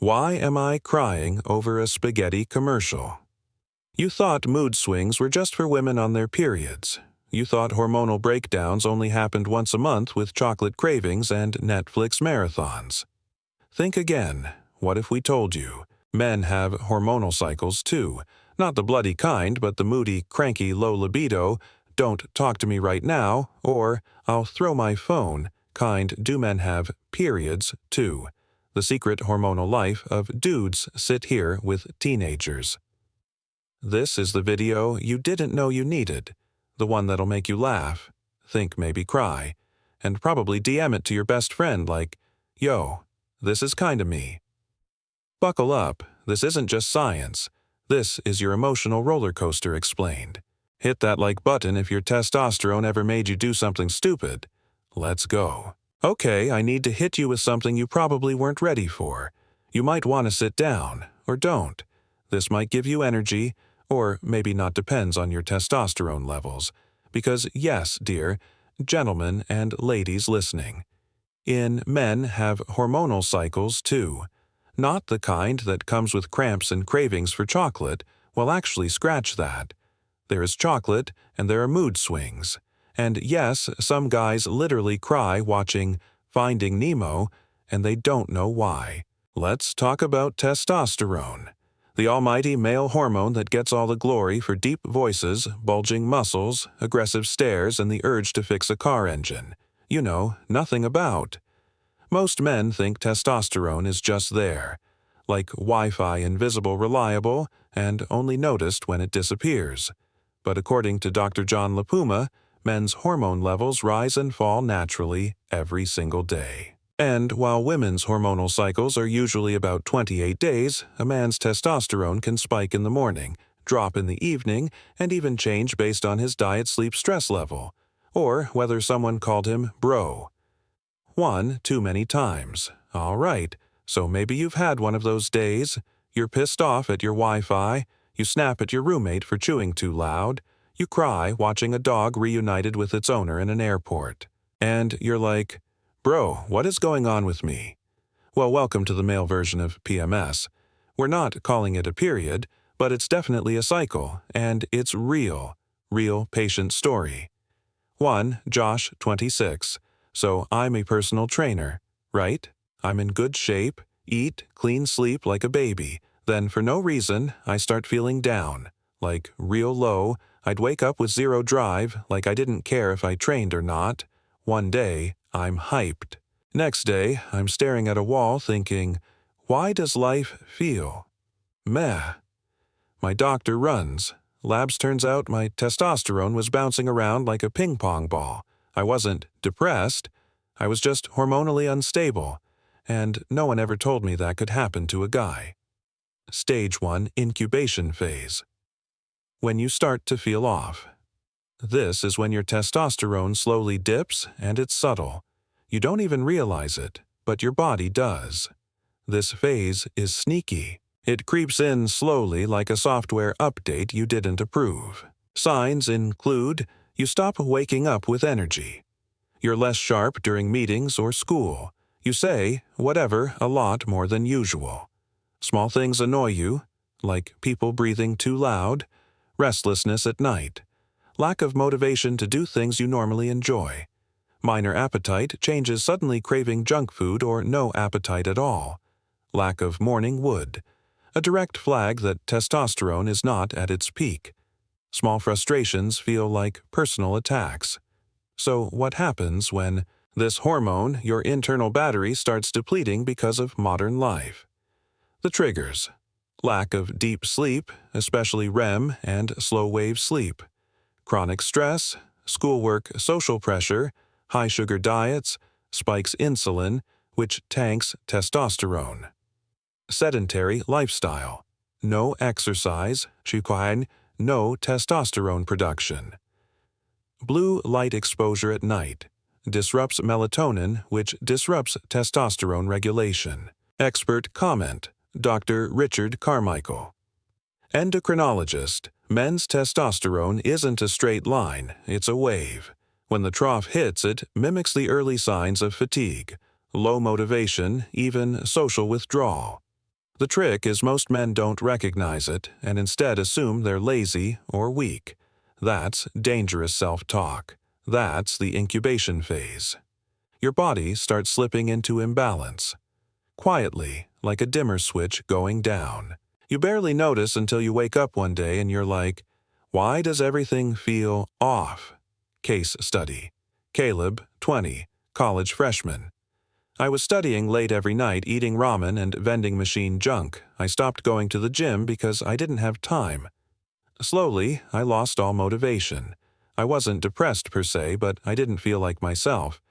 Why am I crying over a spaghetti commercial? You thought mood swings were just for women on their periods. You thought hormonal breakdowns only happened once a month with chocolate cravings and Netflix marathons. Think again. What if we told you men have hormonal cycles too? Not the bloody kind, but the moody, cranky, low libido, don't talk to me right now, or I'll throw my phone kind. Do men have periods too? The secret hormonal life of dudes sit here with teenagers. This is the video you didn't know you needed, the one that'll make you laugh, think maybe cry, and probably DM it to your best friend like, yo, this is kinda me. Buckle up, this isn't just science. This is your emotional roller coaster explained. Hit that like button if your testosterone ever made you do something stupid. Let's go. Okay, I need to hit you with something you probably weren't ready for. You might want to sit down, or don't. This might give you energy, or maybe not, depends on your testosterone levels. Because yes, dear, gentlemen and ladies listening, men have hormonal cycles too. Not the kind that comes with cramps and cravings for chocolate. Well, actually, scratch that. There is chocolate, and there are mood swings. And yes, some guys literally cry watching Finding Nemo, and they don't know why. Let's talk about testosterone, the almighty male hormone that gets all the glory for deep voices, bulging muscles, aggressive stares, and the urge to fix a car engine. You know, nothing about. Most men think testosterone is just there, like Wi-Fi, invisible, reliable, and only noticed when it disappears. But according to Dr. John LaPuma, men's hormone levels rise and fall naturally every single day. And while women's hormonal cycles are usually about 28 days, a man's testosterone can spike in the morning, drop in the evening, and even change based on his diet, sleep, stress level, or whether someone called him bro. One too many times. All right, so maybe you've had one of those days. You're pissed off at your Wi-Fi, you snap at your roommate for chewing too loud, you cry watching a dog reunited with its owner in an airport. And you're like, bro, what is going on with me? Well, welcome to the male version of PMS. We're not calling it a period, but it's definitely a cycle, and it's real patient story. 1. Josh, 26. So I'm a personal trainer, right? I'm in good shape, eat, clean, sleep like a baby. Then for no reason, I start feeling down, like real low. I'd wake up with zero drive, like I didn't care if I trained or not. One day, I'm hyped. Next day, I'm staring at a wall thinking, why does life feel meh? My doctor runs. Labs turns out my testosterone was bouncing around like a ping pong ball. I wasn't depressed. I was just hormonally unstable. And no one ever told me that could happen to a guy. Stage 1 incubation phase. When you start to feel off. This is when your testosterone slowly dips, and it's subtle. You don't even realize it, but your body does. This phase is sneaky. It creeps in slowly like a software update you didn't approve. Signs include you stop waking up with energy. You're less sharp during meetings or school. You say whatever a lot more than usual. Small things annoy you, like people breathing too loud, restlessness at night, lack of motivation to do things you normally enjoy. Minor appetite changes, suddenly craving junk food or no appetite at all. Lack of morning wood, a direct flag that testosterone is not at its peak. Small frustrations feel like personal attacks. So what happens when this hormone, your internal battery, starts depleting because of modern life? The triggers: lack of deep sleep, especially REM and slow-wave sleep, chronic stress, schoolwork, social pressure, high-sugar diets, spikes insulin, which tanks testosterone. Sedentary lifestyle, no exercise, no testosterone production. Blue light exposure at night disrupts melatonin, which disrupts testosterone regulation. Expert comment: Dr. Richard Carmichael. Endocrinologist: men's testosterone isn't a straight line, it's a wave. When the trough hits, it mimics the early signs of fatigue, low motivation, even social withdrawal. The trick is most men don't recognize it and instead assume they're lazy or weak. That's dangerous self-talk. That's the incubation phase. Your body starts slipping into imbalance. Quietly, like a dimmer switch going down. You barely notice until you wake up one day and you're like, why does everything feel off? Case study. Caleb, 20, college freshman. I was studying late every night, eating ramen and vending machine junk. I stopped going to the gym because I didn't have time. Slowly, I lost all motivation. I wasn't depressed per se, but I didn't feel like myself.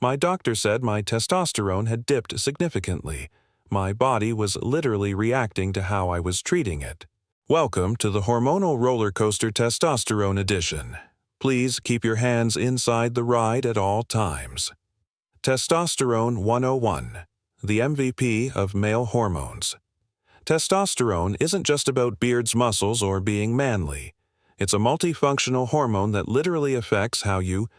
My doctor said my testosterone had dipped significantly. My body was literally reacting to how I was treating it. Welcome to the Hormonal Rollercoaster Testosterone Edition. Please keep your hands inside the ride at all times. Testosterone 101, the MVP of male hormones. Testosterone isn't just about beards, muscles, or being manly. It's a multifunctional hormone that literally affects how you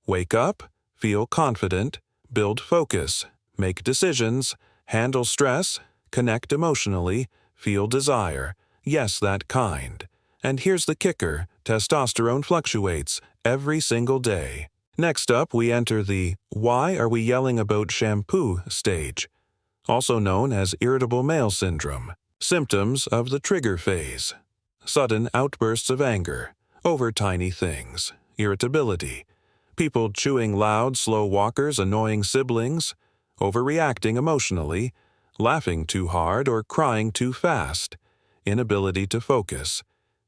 wake up, feel confident, build focus, make decisions, handle stress, connect emotionally, feel desire. Yes, that kind. And here's the kicker, testosterone fluctuates every single day. Next up, we enter the "why are we yelling about shampoo" stage, also known as irritable male syndrome. Symptoms of the trigger phase. Sudden outbursts of anger, over tiny things, irritability, people chewing loud, slow walkers, annoying siblings, overreacting emotionally, laughing too hard or crying too fast, inability to focus,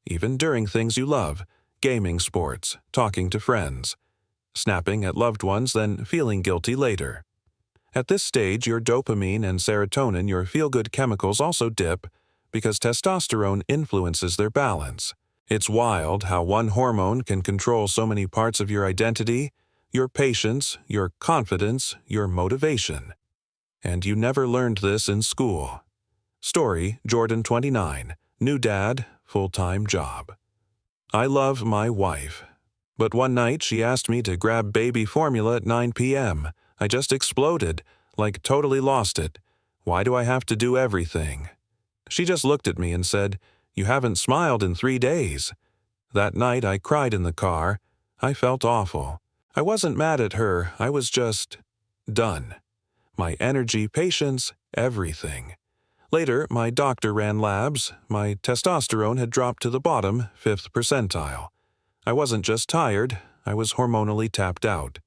even during things you love, gaming, sports, talking to friends, snapping at loved ones, then feeling guilty later. At this stage, your dopamine and serotonin, your feel-good chemicals, also dip because testosterone influences their balance. It's wild how one hormone can control so many parts of your identity, your patience, your confidence, your motivation. And you never learned this in school. Story, Jordan, 29, new dad, full-time job. I love my wife. But one night she asked me to grab baby formula at 9 p.m. I just exploded, like totally lost it. Why do I have to do everything? She just looked at me and said, "You haven't smiled in 3 days." That night I cried in the car. I felt awful. I wasn't mad at her, I was just done. My energy, patience, everything. Later, my doctor ran labs. My testosterone had dropped to the bottom, 5th percentile. I wasn't just tired, I was hormonally tapped out.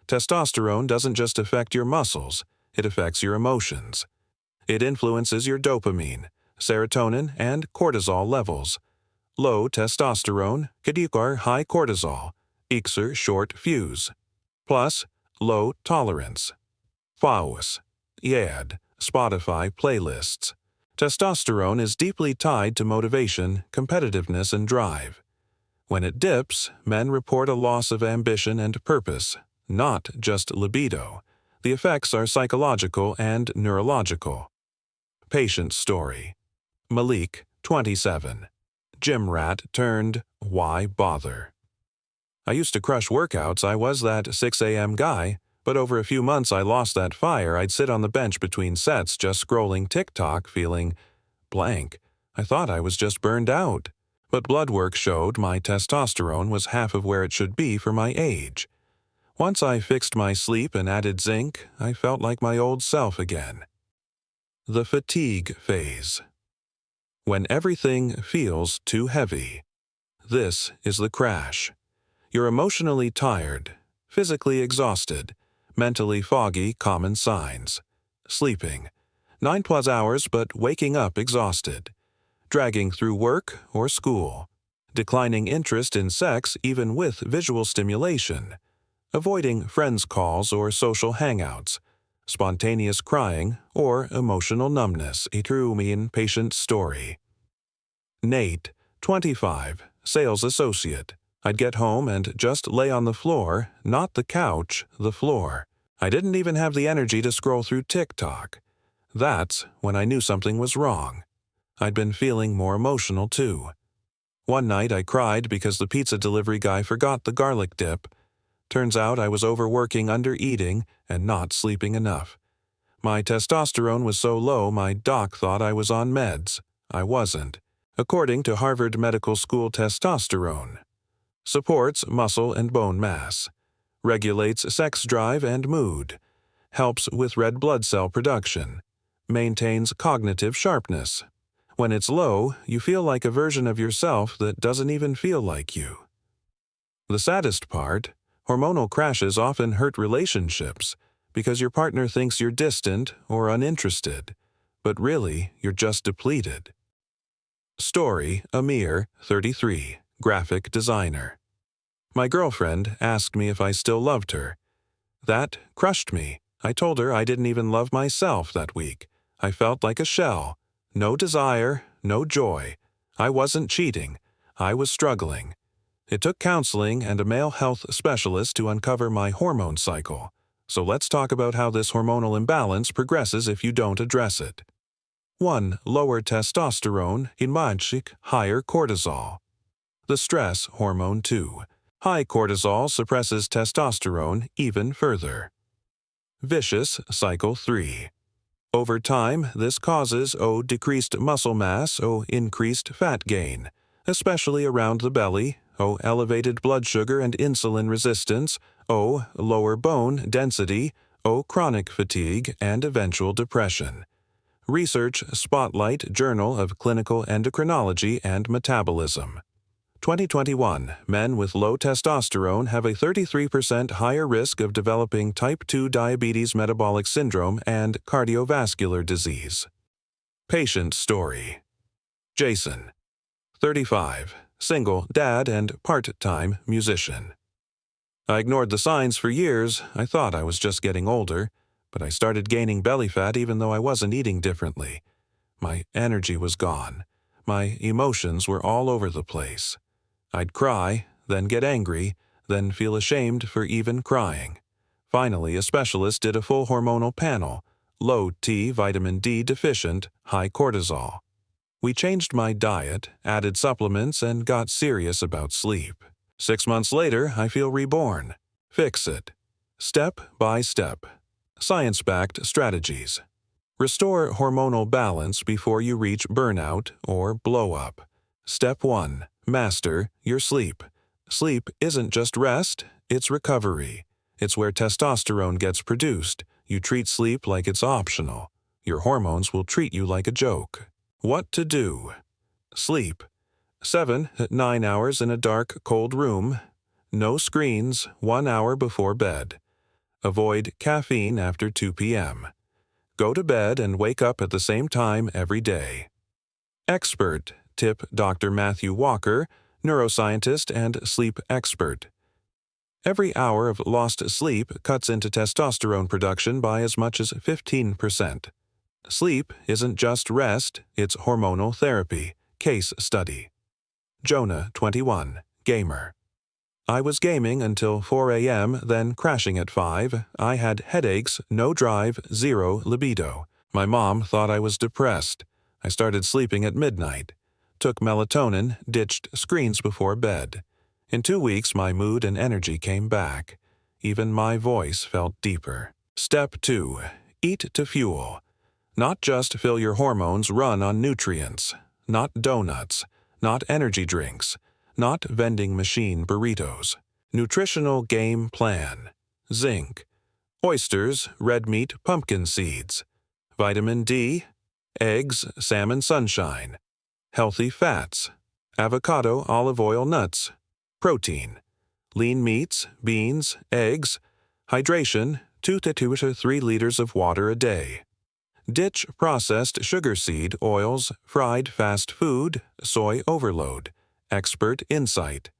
Testosterone doesn't just affect your muscles, it affects your emotions. It influences your dopamine, serotonin, and cortisol levels. Low testosterone, kadikar high cortisol, ikser short fuse. Plus, low tolerance. Faus, YAD, Spotify playlists. Testosterone is deeply tied to motivation, competitiveness, and drive. When it dips, men report a loss of ambition and purpose, not just libido. The effects are psychological and neurological. Patient story. Malik, 27. Gym rat turned why bother? I used to crush workouts. I was that 6 a.m. guy, but over a few months I lost that fire. I'd sit on the bench between sets just scrolling TikTok feeling blank. I thought I was just burned out. But blood work showed my testosterone was half of where it should be for my age. Once I fixed my sleep and added zinc, I felt like my old self again. The fatigue phase. When everything feels too heavy. This is the crash. You're emotionally tired, physically exhausted, mentally foggy, common signs. Sleeping. 9+ hours but waking up exhausted. Dragging through work or school, declining interest in sex even with visual stimulation, avoiding friends' calls or social hangouts, spontaneous crying or emotional numbness. A true patient story. Nate, 25, sales associate. I'd get home and just lay on the floor, not the couch, the floor. I didn't even have the energy to scroll through TikTok. That's when I knew something was wrong. I'd been feeling more emotional too. One night I cried because the pizza delivery guy forgot the garlic dip. Turns out I was overworking, undereating, and not sleeping enough. My testosterone was so low my doc thought I was on meds. I wasn't. According to Harvard Medical School, testosterone supports muscle and bone mass, regulates sex drive and mood, helps with red blood cell production, maintains cognitive sharpness. When it's low, you feel like a version of yourself that doesn't even feel like you. The saddest part, hormonal crashes often hurt relationships because your partner thinks you're distant or uninterested, but really, you're just depleted. Story: Amir, 33, graphic designer. My girlfriend asked me if I still loved her. That crushed me. I told her I didn't even love myself that week. I felt like a shell. No desire, no joy. I wasn't cheating. I was struggling. It took counseling and a male health specialist to uncover my hormone cycle. So let's talk about how this hormonal imbalance progresses if you don't address it. 1. Lower testosterone, Imbalance, higher cortisol. The stress hormone 2. High cortisol suppresses testosterone even further. Vicious cycle 3. Over time, this causes decreased muscle mass, increased fat gain, especially around the belly, elevated blood sugar and insulin resistance, lower bone density, chronic fatigue, and eventual depression. Research Spotlight Journal of Clinical Endocrinology and Metabolism. 2021, men with low testosterone have a 33% higher risk of developing type 2 diabetes metabolic syndrome and cardiovascular disease. Patient story. Jason, 35, single, dad, and part-time musician. I ignored the signs for years. I thought I was just getting older, but I started gaining belly fat even though I wasn't eating differently. My energy was gone. My emotions were all over the place. I'd cry, then get angry, then feel ashamed for even crying. Finally, a specialist did a full hormonal panel, low T vitamin D deficient, high cortisol. We changed my diet, added supplements, and got serious about sleep. 6 months later, I feel reborn. Fix it. Step by step. Science-backed strategies. Restore hormonal balance before you reach burnout or blow up. Step 1. Master your sleep. Sleep isn't just rest, it's recovery. It's where testosterone gets produced. You treat sleep like it's optional. Your hormones will treat you like a joke. What to do? Sleep. 7-9 hours in a dark, cold room. No screens 1 hour before bed. Avoid caffeine after 2 p.m. Go to bed and wake up at the same time every day. Expert tip: Dr. Matthew Walker, neuroscientist and sleep expert. Every hour of lost sleep cuts into testosterone production by as much as 15%. Sleep isn't just rest, it's hormonal therapy. Case study. Jonah, 21, gamer. I was gaming until 4 a.m., then crashing at 5. I had headaches, no drive, zero libido. My mom thought I was depressed. I started sleeping at midnight. Took melatonin, ditched screens before bed. In 2 weeks, my mood and energy came back. Even my voice felt deeper. Step 2. Eat to fuel. Not just fill your hormones, run on nutrients. Not donuts. Not energy drinks. Not vending machine burritos. Nutritional game plan. Zinc. Oysters, red meat, pumpkin seeds. Vitamin D. Eggs, salmon sunshine. Healthy fats. Avocado, olive oil, nuts. Protein. Lean meats, beans, eggs. Hydration, 2 to 3 liters of water a day. Ditch processed sugar seed oils, fried fast food, soy overload. Expert insight.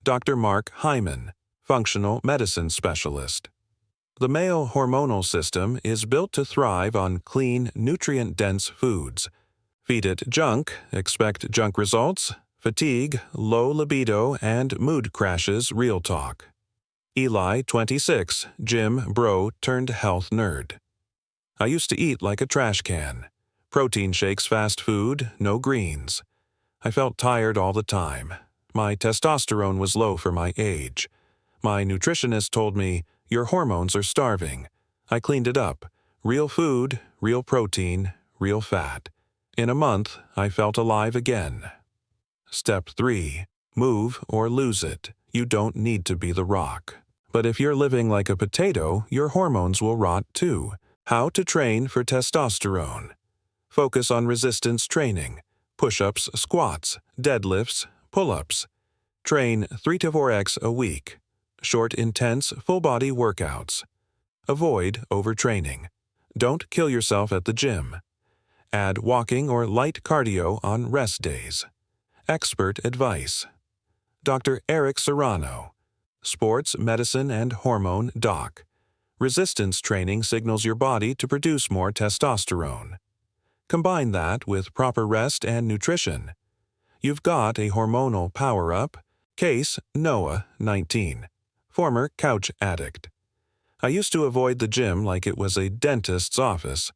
Dr. Mark Hyman, functional medicine specialist. The male hormonal system is built to thrive on clean, nutrient-dense foods. Feed it junk, expect junk results, fatigue, low libido, and mood crashes. Real talk. Eli, 26, gym bro turned health nerd. I used to eat like a trash can. Protein shakes, fast food, no greens. I felt tired all the time. My testosterone was low for my age. My nutritionist told me, "Your hormones are starving." I cleaned it up. Real food, real protein, real fat. In a month, I felt alive again. Step 3. Move or lose it. You don't need to be the Rock. But if you're living like a potato, your hormones will rot too. How to train for testosterone. Focus on resistance training. Push-ups, squats, deadlifts, pull-ups. Train 3 to 4x a week. Short, intense, full-body workouts. Avoid overtraining. Don't kill yourself at the gym. Add walking or light cardio on rest days. Expert advice. Dr. Eric Serrano, Sports Medicine and Hormone Doc. Resistance training signals your body to produce more testosterone. Combine that with proper rest and nutrition. You've got a hormonal power-up. Case Noah, 19. Former couch addict. I used to avoid the gym like it was a dentist's office.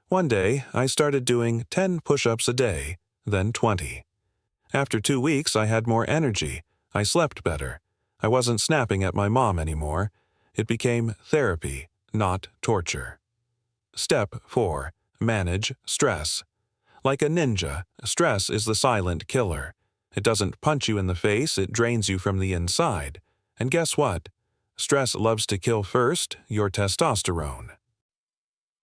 One day, I started doing 10 push-ups a day, then 20. After 2 weeks, I had more energy. I slept better. I wasn't snapping at my mom anymore. It became therapy, not torture. Step 4. Manage stress. Like a ninja, stress is the silent killer. It doesn't punch you in the face, it drains you from the inside. And guess what? Stress loves to kill first your testosterone.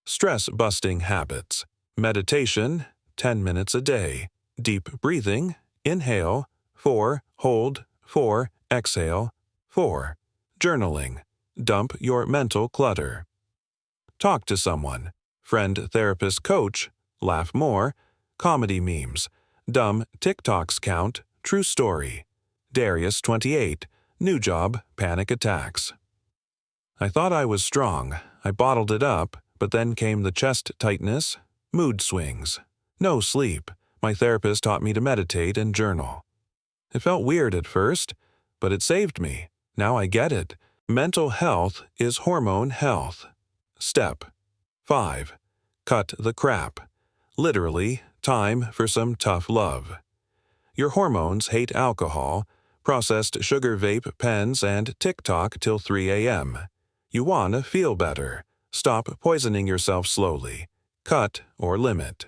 Stress-busting habits. Meditation, 10 minutes a day. Deep breathing, inhale, 4, hold, 4, exhale, 4. Journaling. Dump your mental clutter. Talk to someone. Friend, therapist, coach. Laugh more. Comedy memes. Dumb TikToks count. True story. Darius, 28. New job, panic attacks. I thought I was strong. I bottled it up, but then came the chest tightness, mood swings. No sleep. My therapist taught me to meditate and journal. It felt weird at first, but it saved me. Now I get it. Mental health is hormone health. Step 5. Cut the crap. Literally, time for some tough love. Your hormones hate alcohol, processed sugar vape pens, and TikTok till 3 a.m. You want to feel better. Stop poisoning yourself slowly. Cut or limit.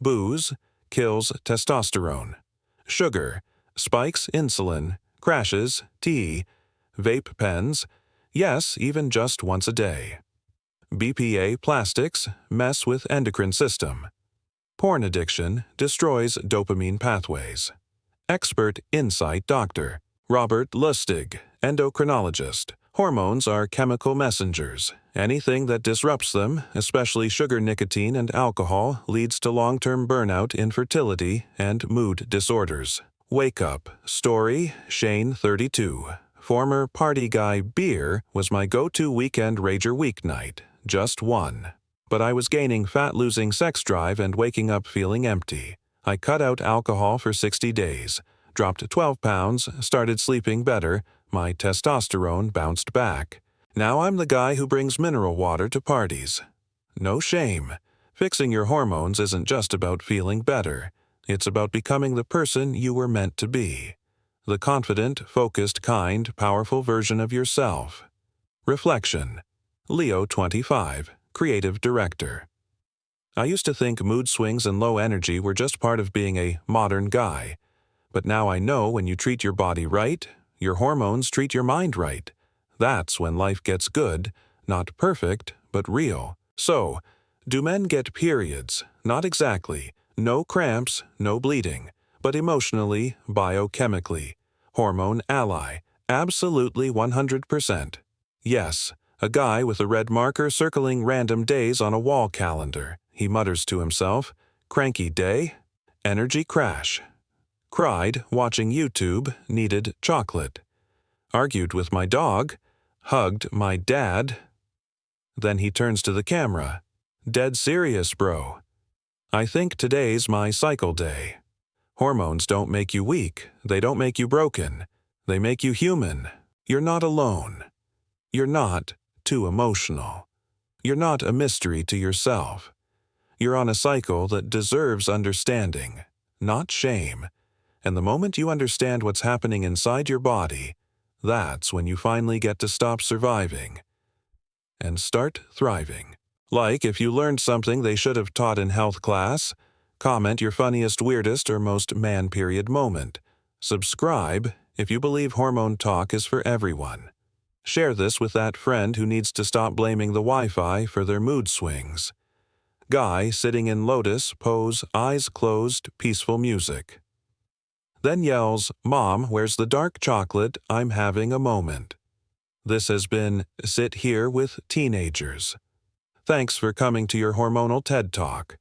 Booze kills testosterone. Sugar spikes insulin, crashes T, vape pens, yes, even just once a day. BPA plastics mess with endocrine system. Porn addiction destroys dopamine pathways. Expert insight doctor. Robert Lustig, endocrinologist. Hormones are chemical messengers. Anything that disrupts them, especially sugar, nicotine, and alcohol, leads to long-term burnout, infertility, and mood disorders. Wake up. Story, Shane, 32. Former party guy beer was my go-to weekend rager weeknight. Just one. But I was gaining fat, losing sex drive, and waking up feeling empty. I cut out alcohol for 60 days, dropped 12 pounds, started sleeping better, my testosterone bounced back. Now I'm the guy who brings mineral water to parties. No shame. Fixing your hormones isn't just about feeling better. It's about becoming the person you were meant to be. The confident, focused, kind, powerful version of yourself. Reflection. Leo, 25, creative director. I used to think mood swings and low energy were just part of being a modern guy. But now I know when you treat your body right, your hormones treat your mind right. That's when life gets good, not perfect, but real. So, do men get periods? Not exactly. No cramps, no bleeding. But emotionally, biochemically. Hormone ally. Absolutely 100%. Yes, a guy with a red marker circling random days on a wall calendar. He mutters to himself, cranky day, energy crash. Cried watching YouTube, needed chocolate. Argued with my dog, hugged my dad. Then he turns to the camera. Dead serious, bro. I think today's my cycle day. Hormones don't make you weak. They don't make you broken. They make you human. You're not alone. You're not too emotional. You're not a mystery to yourself. You're on a cycle that deserves understanding, not shame. And the moment you understand what's happening inside your body, that's when you finally get to stop surviving and start thriving. Like if you learned something they should have taught in health class. Comment your funniest, weirdest, or most man-period moment. Subscribe if you believe hormone talk is for everyone. Share this with that friend who needs to stop blaming the Wi-Fi for their mood swings. Guy sitting in lotus pose, eyes closed, peaceful music. Then yells, "Mom, where's the dark chocolate? I'm having a moment." This has been Sit Here with Teenagers. Thanks for coming to your hormonal TED Talk.